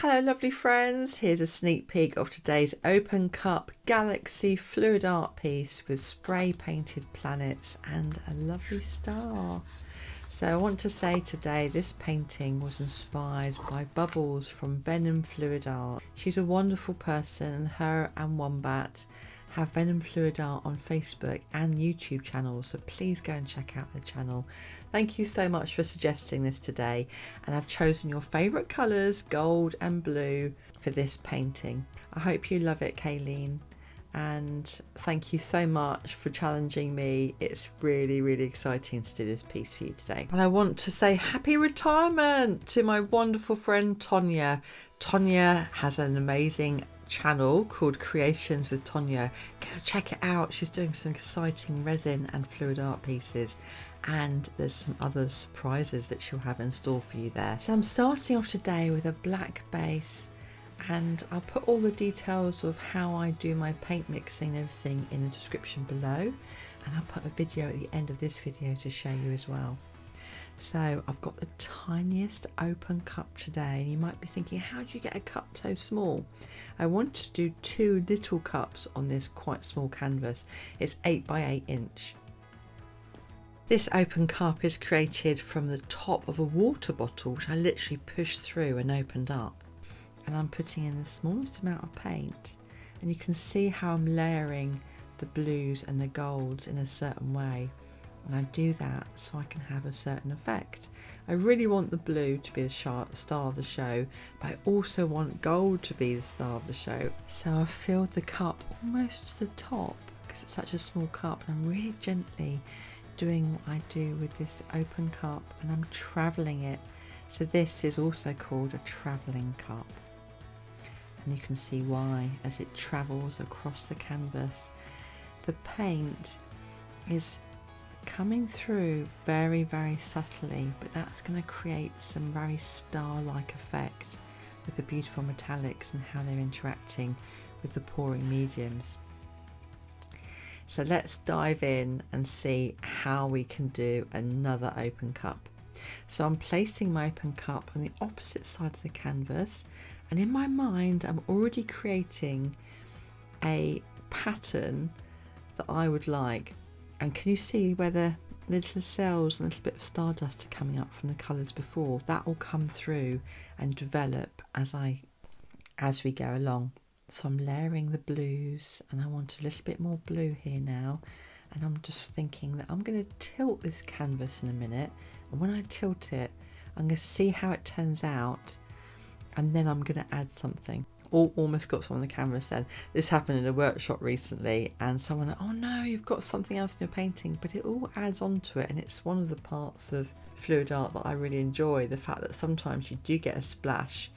Hello lovely friends, here's a sneak peek of today's Open Cup Galaxy fluid art piece with spray painted planets and a lovely star. So I want to say today this painting was inspired by Bubbles from Venom Fluid Art. She's a wonderful person, and her and Wombat have Venom Fluid Art on Facebook and YouTube channels, so please go and check out the channel. Thank you so much for suggesting this today, and I've chosen your favourite colours, gold and blue, for this painting. I hope you love it, Kaylene, and thank you so much for challenging me. It's really exciting to do this piece for you today. And I want to say happy retirement to my wonderful friend Tonya. Tonya has an amazing channel called Creations with Tonya. Go check it out. She's doing some exciting resin and fluid art pieces, and there's some other surprises that she'll have in store for you there. So I'm starting off today with a black base, and I'll put all the details of how I do my paint mixing and everything in the description below, and I'll put a video at the end of this video to show you as well. So I've got the tiniest open cup today, and you might be thinking, how do you get a cup so small? I want to do 2 little cups on this quite small canvas. It's 8 by 8 inch. This open cup is created from the top of a water bottle, which I literally pushed through and opened up. And I'm putting in the smallest amount of paint, and you can see how I'm layering the blues and the golds in a certain way. And I do that so I can have a certain effect. I really want the blue to be the star of the show, but I also want gold to be the star of the show. So I've filled the cup almost to the top because it's such a small cup, and I'm really gently doing what I do with this open cup, and I'm travelling it. So this is also called a travelling cup, and you can see why as it travels across the canvas. The paint is coming through very subtly, but that's going to create some very star-like effect with the beautiful metallics and how they're interacting with the pouring mediums. So let's dive in and see how we can do another open cup. So I'm placing my open cup on the opposite side of the canvas, and in my mind I'm already creating a pattern that I would like. And can you see where the little cells and a little bit of stardust are coming up from the colours before? That will come through and develop as we go along. So I'm layering the blues, and I want a little bit more blue here now. And I'm just thinking that I'm going to tilt this canvas in a minute, and when I tilt it, I'm going to see how it turns out, and then I'm going to add something. Almost got some on the canvas then. This happened in a workshop recently, and someone, oh no, you've got something else in your painting, but it all adds on to it, and it's one of the parts of fluid art that I really enjoy, the fact that sometimes you do get a splash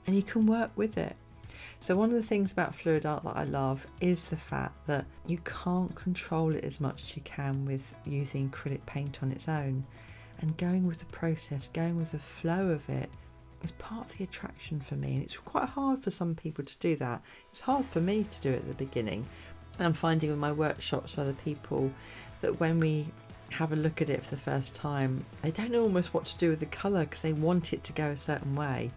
and you can work with it. So one of the things about fluid art that I love is the fact that you can't control it as much as you can with using acrylic paint on its own, and going with the process, going with the flow of it, is part of the attraction for me. And it's quite hard for some people to do that. It's hard for me to do it at the beginning. And I'm finding with my workshops with other people that when we have a look at it for the first time, they don't know almost what to do with the colour because they want it to go a certain way.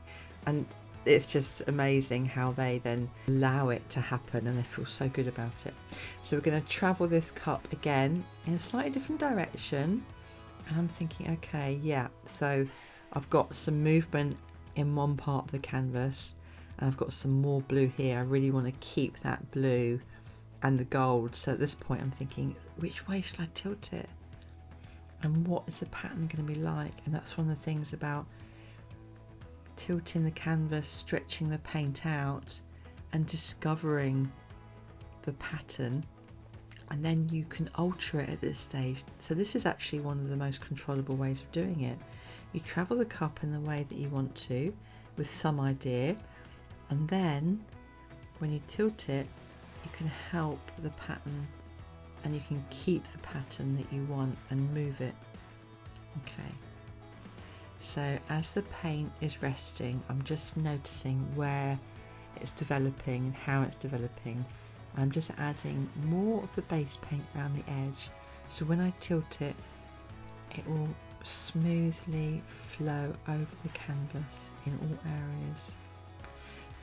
And it's just amazing how they then allow it to happen, and they feel so good about it. So we're going to travel this cup again in a slightly different direction. And I'm thinking, okay, yeah, so I've got some movement in one part of the canvas, and I've got some more blue here. I really want to keep that blue and the gold. So at this point I'm thinking, which way should I tilt it, and what is the pattern going to be like? And that's one of the things about tilting the canvas, stretching the paint out and discovering the pattern, and then you can alter it at this stage. So this is actually one of the most controllable ways of doing it. You travel the cup in the way that you want to, with some idea, and then when you tilt it, you can help the pattern, and you can keep the pattern that you want and move it. Okay, so as the paint is resting, I'm just noticing where it's developing and how it's developing. I'm just adding more of the base paint around the edge, so when I tilt it, it will smoothly flow over the canvas in all areas.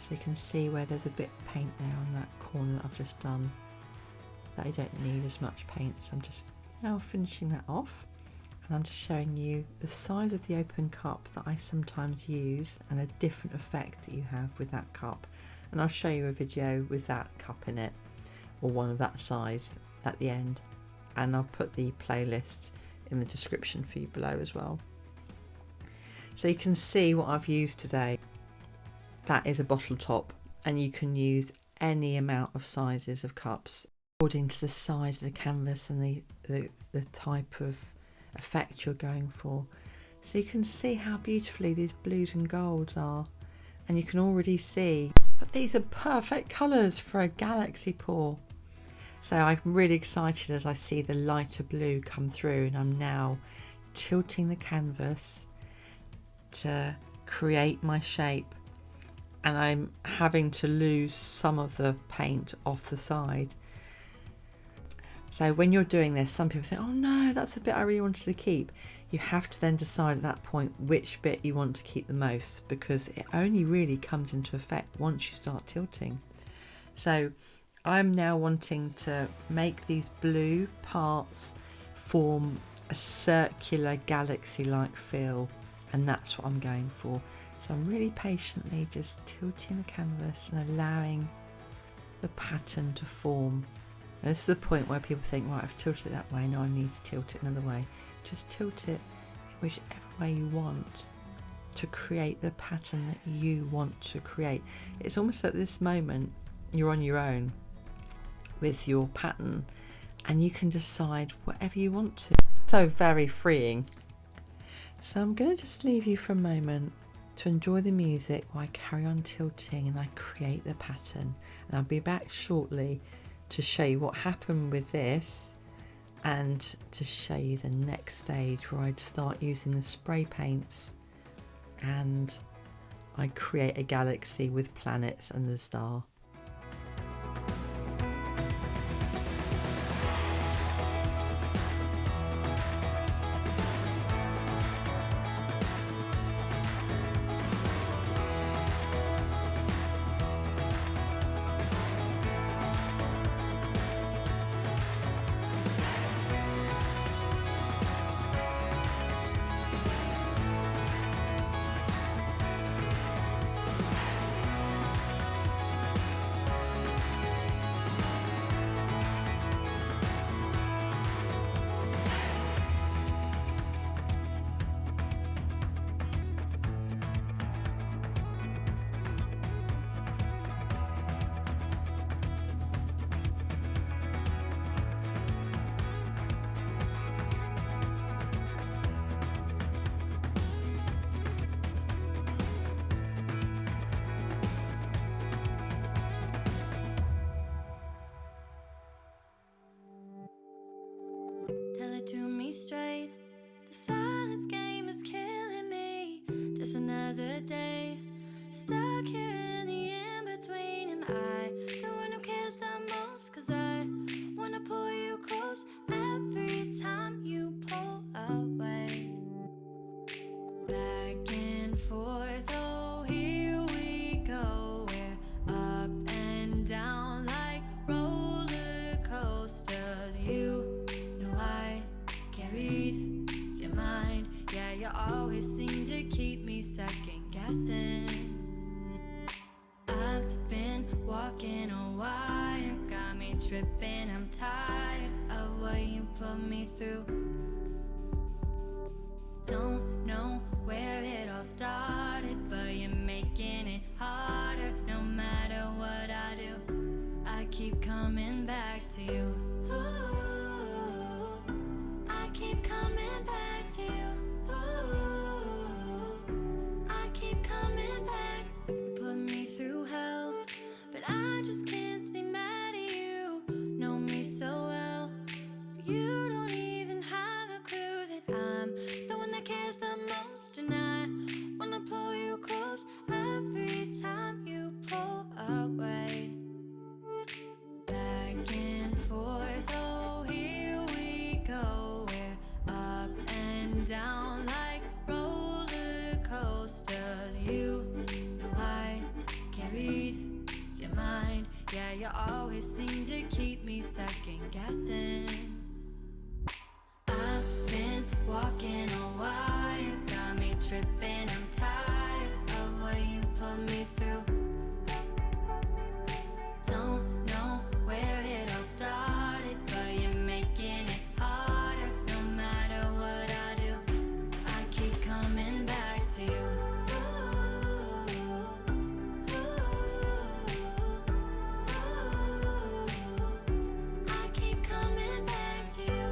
So you can see where there's a bit of paint there on that corner that I've just done, that I don't need as much paint. So I'm just now finishing that off, and I'm just showing you the size of the open cup that I sometimes use and the different effect that you have with that cup. And I'll show you a video with that cup in it, or one of that size, at the end, and I'll put the playlist in the description for you below as well. So you can see what I've used today. That is a bottle top, and you can use any amount of sizes of cups according to the size of the canvas and the type of effect you're going for. So you can see how beautifully these blues and golds are, and you can already see that these are perfect colours for a galaxy pour. So I'm really excited as I see the lighter blue come through, and I'm now tilting the canvas to create my shape, and I'm having to lose some of the paint off the side. So when you're doing this, some people think, oh no, that's a bit I really wanted to keep. You have to then decide at that point which bit you want to keep the most, because it only really comes into effect once you start tilting. So I'm now wanting to make these blue parts form a circular galaxy-like feel, and that's what I'm going for. So I'm really patiently just tilting the canvas and allowing the pattern to form. And this is the point where people think, right, I've tilted it that way, now I need to tilt it another way. Just tilt it whichever way you want to create the pattern that you want to create. It's almost at this moment you're on your own with your pattern, and you can decide whatever you want to. So very freeing. So I'm going to just leave you for a moment to enjoy the music while I carry on tilting and I create the pattern, and I'll be back shortly to show you what happened with this and to show you the next stage where I'd start using the spray paints and I create a galaxy with planets and the star. Tell it to me straight. The silence game is killing me. Just another day stuck here in the in-between. Am I the one who cares the most? 'Cause I wanna pull you close every time you pull away. Back and forth, oh here we go. We're up and down like roller coasters. You know I can't read your mind. Yeah, you always seem to keep me second guessing. I've been walking a wire, got me tripping. I'm tired of what you put me through. Don't know where it all started, but you're making it harder. No matter what I do, I keep coming back to you. Ooh, I keep coming back to you. Ooh, I keep coming back. You put me through hell, but I just can't stay mad at you. Know me so well, but you don't even have a clue that I'm the one that cares the most, and I wanna pull you close every you always seem to keep me second guessing. I've been walking a while, you got me tripping. I'm tired of what you put me through. Don't know where it all started, but you're making it harder. No matter what I do, I keep coming back to you. I keep coming back to you.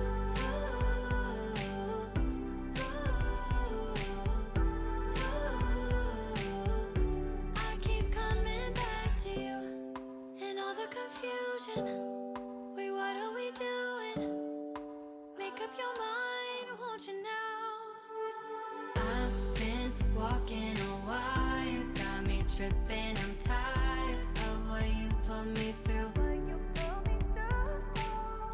I keep coming back to you. In all the confusion, wait, what are we doing? Make up your mind, won't you now? I've been walking a while, you got me tripping. I'm tired of what you put me through.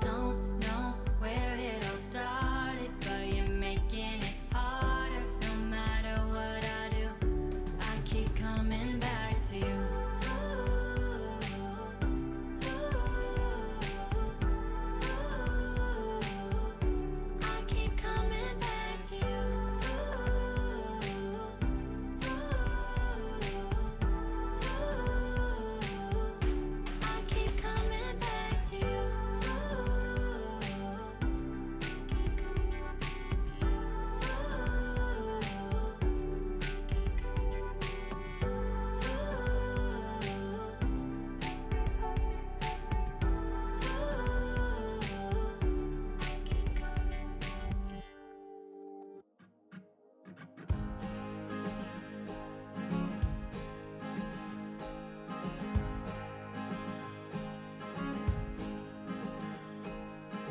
Don't know where it all started, but you're making it harder. No matter what I do, I keep coming back to you. I keep coming back to you. I keep coming back to you.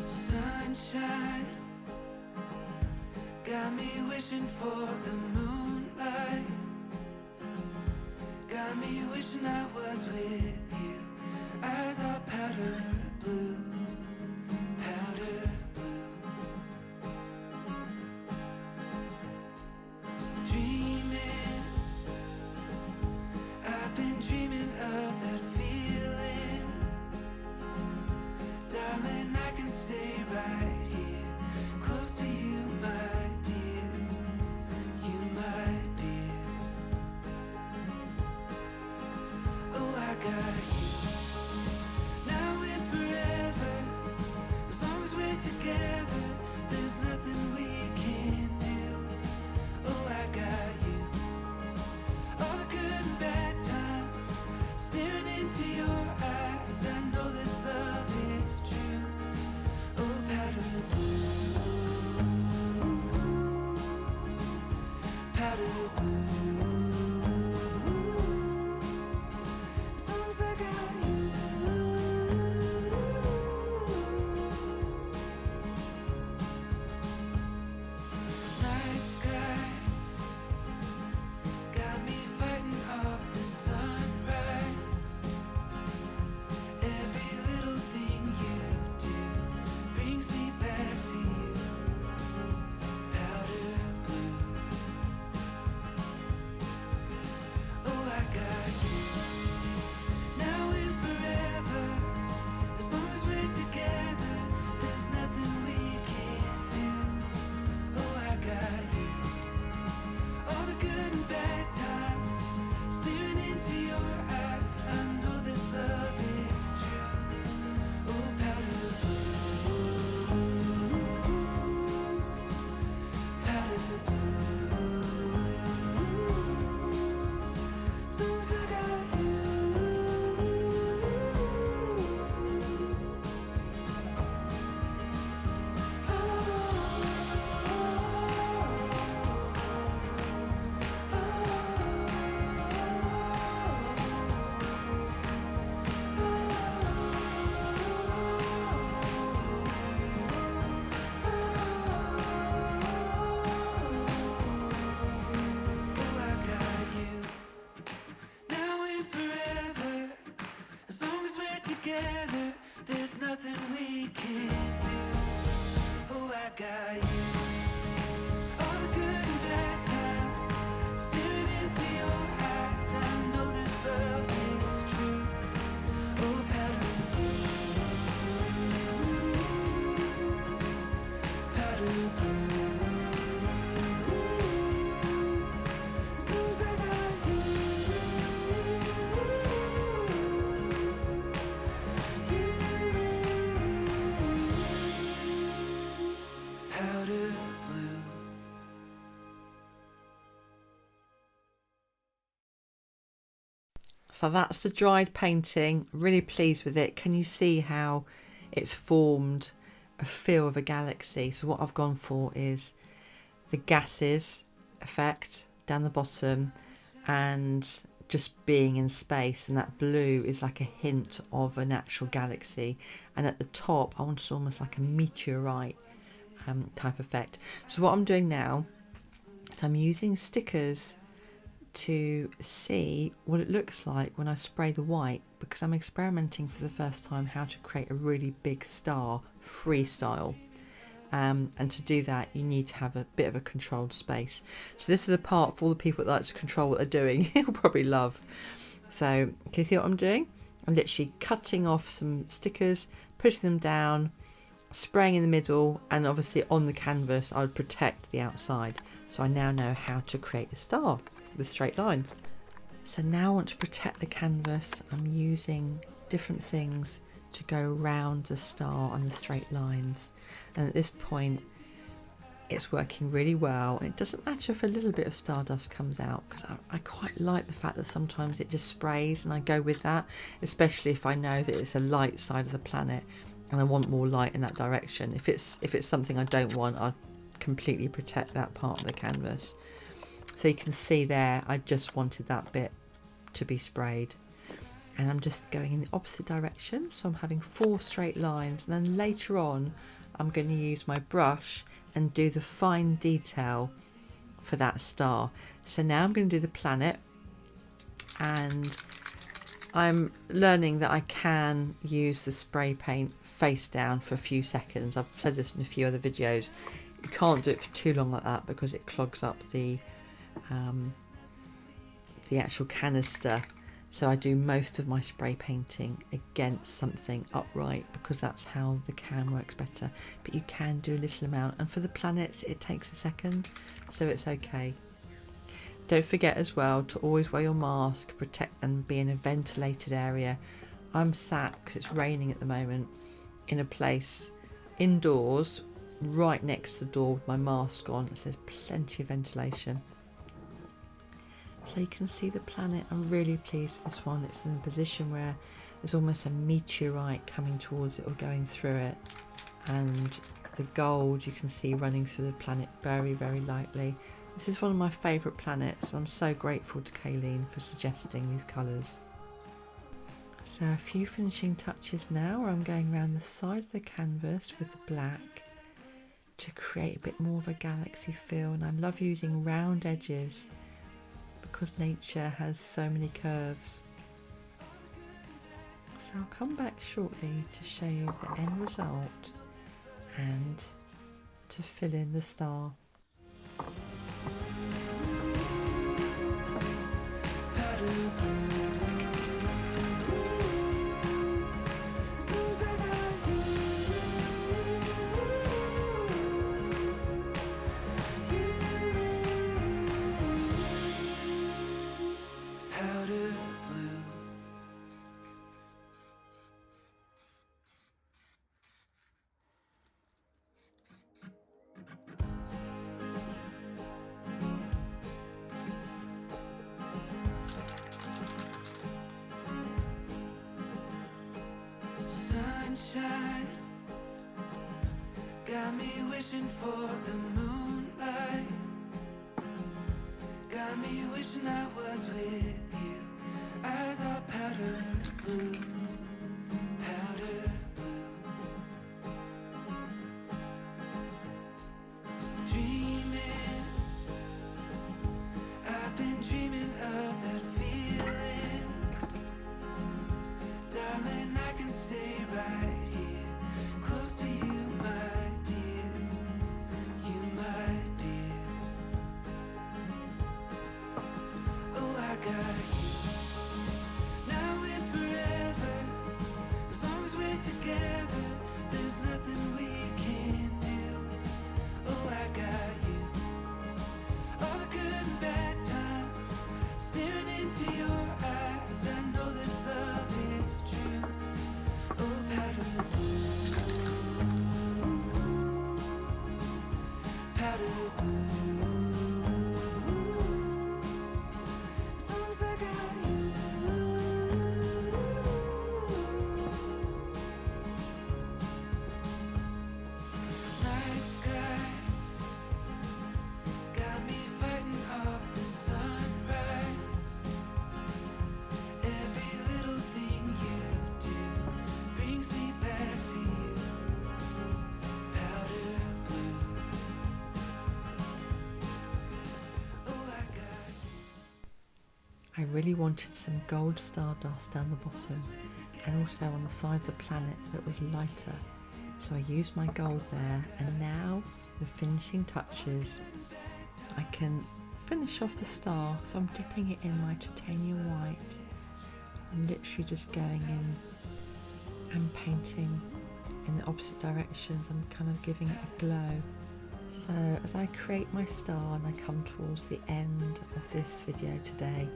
Sunshine got me wishing for the moonlight. Got me wishing I was with you. Eyes are powder blue, powder blue. Dreaming, I've been dreaming of that feeling. Darling, I can stay right here, close to you, my dear. You, my dear. Oh, I got you, now and forever. As long as we're together, there's nothing we can't do. Oh, I got you, all the good and bad times, So that's the dried painting. Really pleased with it. Can you see how it's formed a feel of a galaxy? So what I've gone for is the gases effect down the bottom and just being in space, and that blue is like a hint of an actual galaxy, and at the top I want almost like a meteorite type effect. So what I'm doing now is I'm using stickers to see what it looks like when I spray the white, because I'm experimenting for the first time how to create a really big star freestyle. And to do that you need to have a bit of a controlled space. So this is the part for all the people that like to control what they're doing. You'll probably love. So can you see what I'm doing? I'm literally cutting off some stickers, putting them down, spraying in the middle, and obviously on the canvas I would protect the outside. So I now know how to create the star with straight lines. So now I want to protect the canvas. I'm using different things to go around the star and the straight lines, and at this point it's working really well. And it doesn't matter if a little bit of stardust comes out, because I quite like the fact that sometimes it just sprays, and I go with that, especially if I know that it's a light side of the planet and I want more light in that direction. If it's something I don't want, I'll completely protect that part of the canvas. So you can see there I just wanted that bit to be sprayed, and I'm just going in the opposite direction. So I'm having 4 straight lines, and then later on I'm going to use my brush and do the fine detail for that star. So now I'm going to do the planet, and I'm learning that I can use the spray paint face down for a few seconds. I've said this in a few other videos. You can't do it for too long like that because it clogs up the actual canister. So I do most of my spray painting against something upright, because that's how the can works better. But you can do a little amount, and for the planets it takes a second, so it's okay. Don't forget as well to always wear your mask, protect, and be in a ventilated area. I'm sat, because it's raining at the moment, in a place indoors right next to the door with my mask on, so there's plenty of ventilation. So you can see the planet. I'm really pleased with this one. It's in a position where there's almost a meteorite coming towards it or going through it, and the gold you can see running through the planet very, very lightly. This is one of my favourite planets. I'm so grateful to Kaylene for suggesting these colours. So a few finishing touches now, where I'm going around the side of the canvas with the black to create a bit more of a galaxy feel. And I love using round edges because nature has so many curves. So I'll come back shortly to show you the end result and to fill in the star. Sunshine got me wishing for the moonlight, got me wishing I was with you. Eyes are powder blue, powder blue. Dreaming, I've been dreaming of that feeling. Darling, I can stay right here, close to you, my dear, you, my dear. Oh, I got you, now and forever. As long as we're together, there's nothing we can't do. Oh, I got you, all the good and bad times, staring into your eyes. I know this love is true. Oh, powder blue, powder blue. As long as I got you. I really wanted some gold stardust down the bottom and also on the side of the planet that was lighter. So I used my gold there, and now the finishing touches, I can finish off the star. So I'm dipping it in my titanium white. I'm literally just going in and painting in the opposite directions. I'm kind of giving it a glow. So as I create my star and I come towards the end of this video today,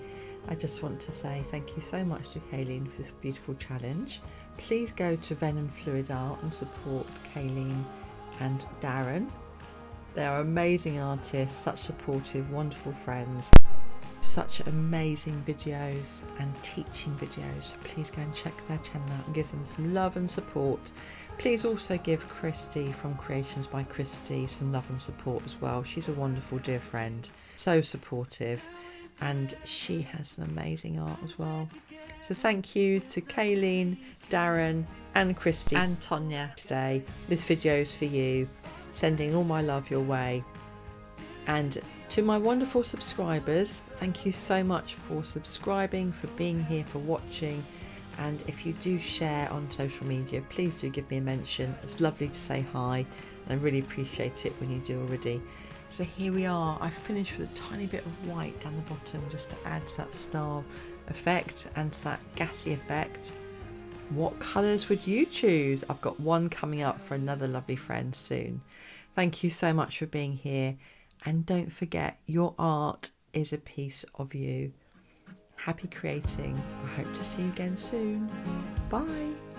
I just want to say thank you so much to Kaylene for this beautiful challenge. Please go to Venom Fluid Art and support Kaylene and Darren. They are amazing artists, such supportive, wonderful friends. Such amazing videos and teaching videos. So please go and check their channel out and give them some love and support. Please also give Christy from Creations by Christy some love and support as well. She's a wonderful dear friend, so supportive, and she has some amazing art as well. So thank you to Kaylene, Darren and Christy and Tonya today. This video is for you, sending all my love your way. And to my wonderful subscribers, thank you so much for subscribing, for being here, for watching. And if you do share on social media, please do give me a mention. It's lovely to say hi, and I really appreciate it when you do already. So here we are. I finished with a tiny bit of white down the bottom just to add to that star effect and to that gassy effect. What colours would you choose? I've got one coming up for another lovely friend soon. Thank you so much for being here. And don't forget, your art is a piece of you. Happy creating. I hope to see you again soon. Bye.